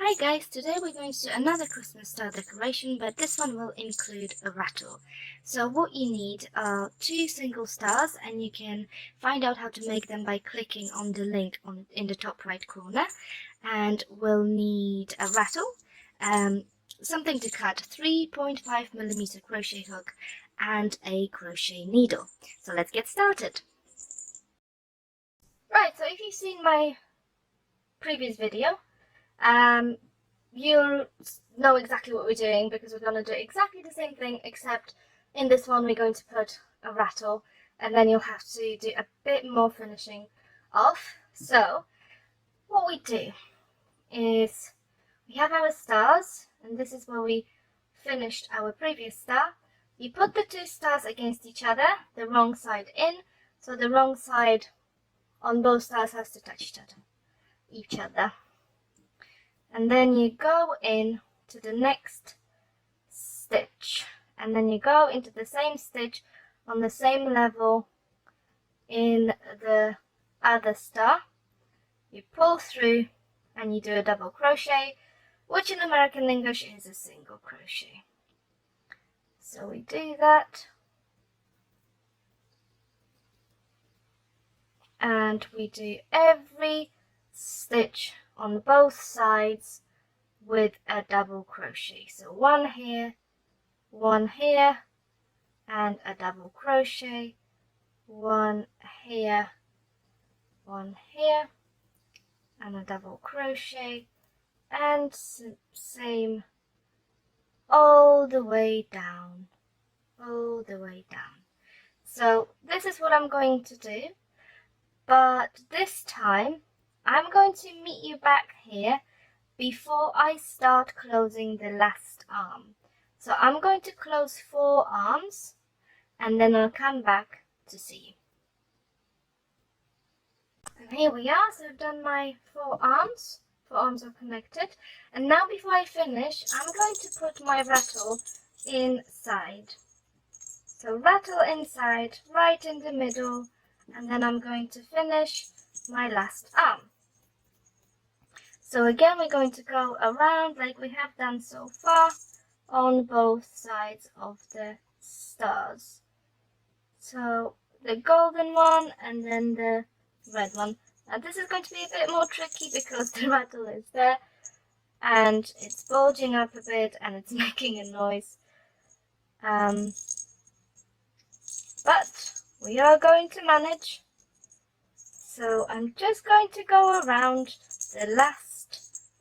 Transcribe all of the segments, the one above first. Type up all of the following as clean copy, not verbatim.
Hi guys, today we're going to do another Christmas style decoration, but this one will include a rattle. So what you need are 2 single stars, and you can find out how to make them by clicking on the link in the top right corner. And we'll need a rattle, something to cut, 3.5mm crochet hook, and a crochet needle. So let's get started. Right, so if you've seen my previous video, you'll know exactly what we're doing, because we're going to do exactly the same thing, except in this one we're going to put a rattle, and then you'll have to do a bit more finishing off. So what we do is we have our stars, and this is where we finished our previous star. You put the 2 stars against each other, the wrong side in, so the wrong side on both stars has to touch each other. And then you go in to the next stitch, and then you go into the same stitch on the same level in the other star. You pull through and you do a double crochet, which in American English is a single crochet. So we do that, and we do every stitch on both sides with a double crochet. So one here, and a double crochet, one here, and a double crochet, and same all the way down. So this is what I'm going to do, but this time I'm going to meet you back here before I start closing the last arm. So I'm going to close 4 arms, and then I'll come back to see you. And here we are, so I've done my 4 arms. 4 arms are connected. And now before I finish, I'm going to put my rattle inside. So rattle inside, right in the middle, and then I'm going to finish my last arm. So again, we're going to go around like we have done so far on both sides of the stars. So the golden one and then the red one. Now this is going to be a bit more tricky because the rattle is there and it's bulging up a bit and it's making a noise. But we are going to manage. So I'm just going to go around the last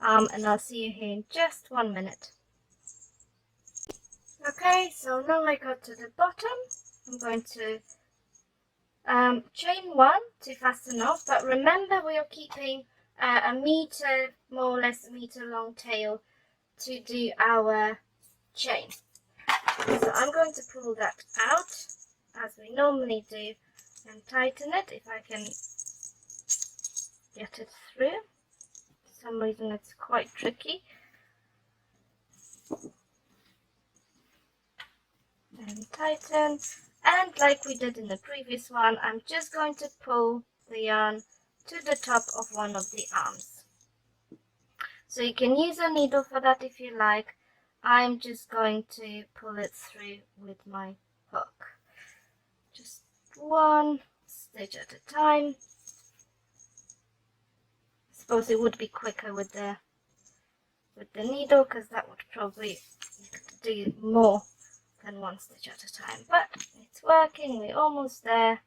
arm, and I'll see you here in just 1 minute. Okay, so now I got to the bottom. I'm going to chain 1 to fasten off, but remember we are keeping a meter, more or less a meter long tail to do our chain. So I'm going to pull that out as we normally do and tighten it if I can get it through. For some reason it's quite tricky. And tighten, and like we did in the previous one, I'm just going to pull the yarn to the top of one of the arms. So you can use a needle for that if you like. I'm just going to pull it through with my hook. Just 1 stitch at a time. I suppose it would be quicker with the needle, because that would probably do more than 1 stitch at a time, but it's working. We're almost there.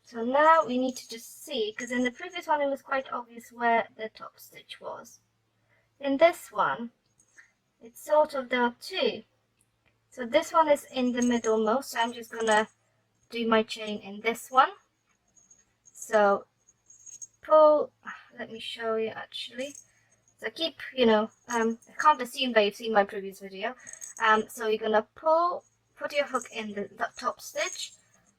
So now we need to just see, because in the previous one it was quite obvious where the top stitch was. In this one it's sort of, there are 2. So this one is in the middle most, so I'm just gonna do my chain in this one. So pull, let me show you actually. So keep, I can't assume that you've seen my previous video. So you're going to put your hook in the top stitch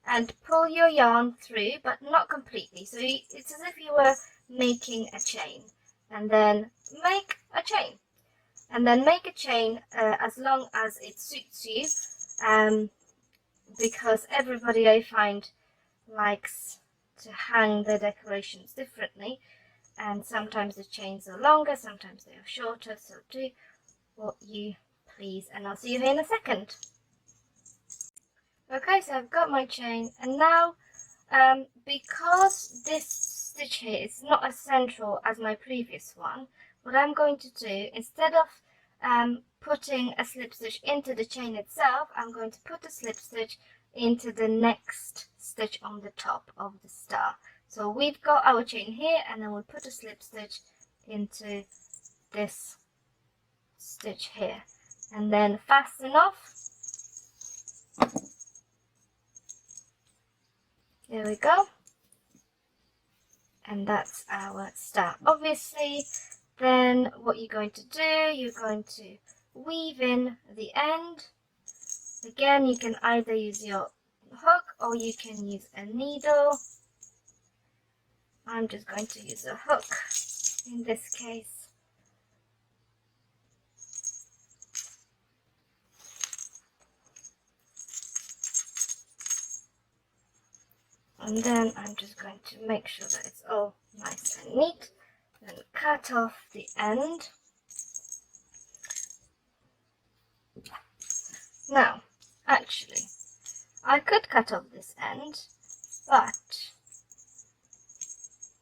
and pull your yarn through, but not completely. So it's as if you were making a chain, and then make a chain. And then make a chain as long as it suits you, because everybody, I find, likes to hang their decorations differently. and sometimes the chains are longer, sometimes they are shorter, so do what you please, and I'll see you here in a second. Okay, so I've got my chain, and now because this stitch here is not as central as my previous one, what I'm going to do, instead of putting a slip stitch into the chain itself, I'm going to put a slip stitch into the next stitch on the top of the star. So we've got our chain here, and then we'll put a slip stitch into this stitch here, and then fasten off. There we go. And that's our star. Obviously, then what you're going to do, you're going to weave in the end. Again, you can either use your hook or you can use a needle. I'm just going to use a hook in this case. And then I'm just going to make sure that it's all nice and neat. Then cut off the end. Now, actually, I could cut off this end, but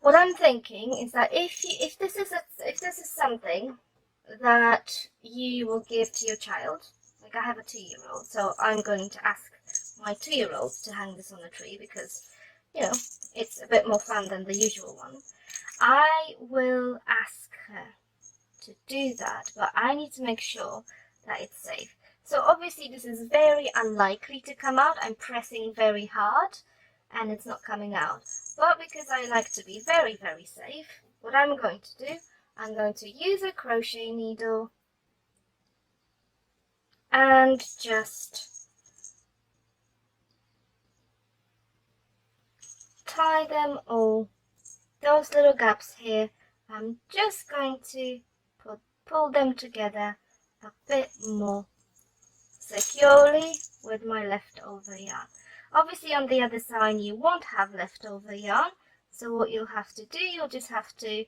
what I'm thinking is that if this is something that you will give to your child, like I have a 2-year-old, so I'm going to ask my 2-year-old to hang this on the tree because, you know, it's a bit more fun than the usual one. I will ask her to do that, but I need to make sure that it's safe. So obviously this is very unlikely to come out. I'm pressing very hard and it's not coming out. But because I like to be very, very safe, what I'm going to do, I'm going to use a crochet needle and just tie them all, those little gaps here. I'm just going to pull them together a bit more securely with my leftover yarn. Obviously on the other side you won't have leftover yarn, so what you'll have to do, you'll just have to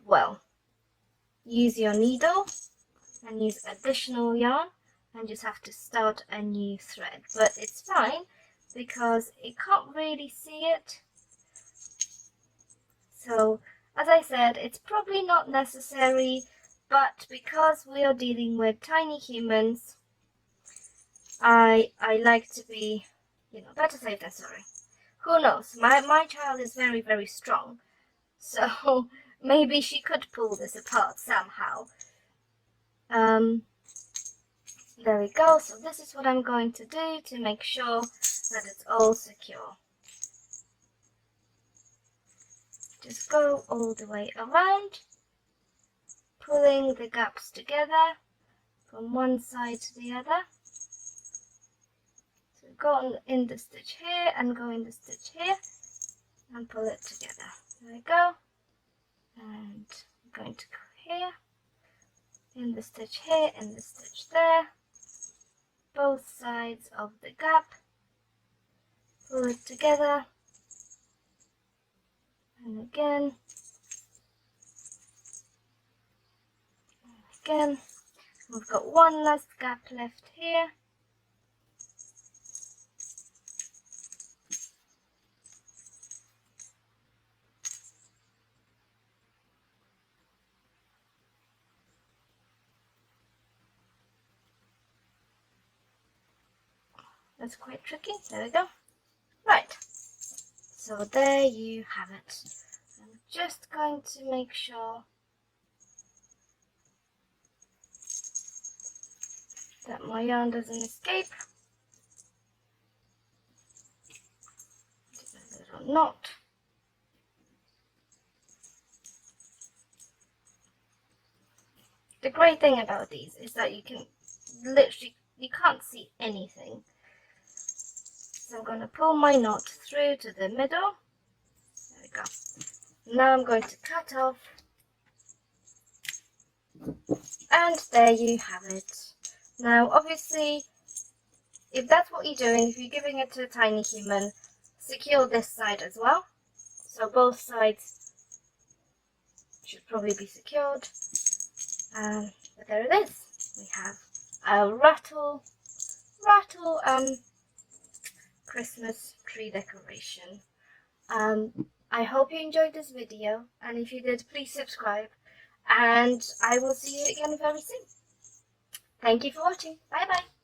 well, use your needle and use additional yarn and just have to start a new thread. But it's fine because you can't really see it. So as I said, it's probably not necessary, but because we are dealing with tiny humans, I like to be, you know, better safe than sorry. Who knows? My child is very, very strong, so maybe she could pull this apart somehow. There we go. So this is what I'm going to do to make sure that it's all secure. Just go all the way around, pulling the gaps together from one side to the other. So go in the stitch here and go in the stitch here and pull it together. There we go. And I'm going to go here, in the stitch here, in the stitch there, both sides of the gap, pull it together, and again, and again. We've got one last gap left here. That's quite tricky. There we go. Right. So there you have it. I'm just going to make sure that my yarn doesn't escape. Just a little knot. The great thing about these is that you can literally, you can't see anything. So I'm going to pull my knot through to the middle. There we go. Now I'm going to cut off. And there you have it. Now obviously, if that's what you're doing, if you're giving it to a tiny human, secure this side as well. so both sides should probably be secured. But there it is. We have a rattle Christmas tree decoration. I hope you enjoyed this video, and if you did, please subscribe, and I will see you again very soon. Thank you for watching. Bye bye.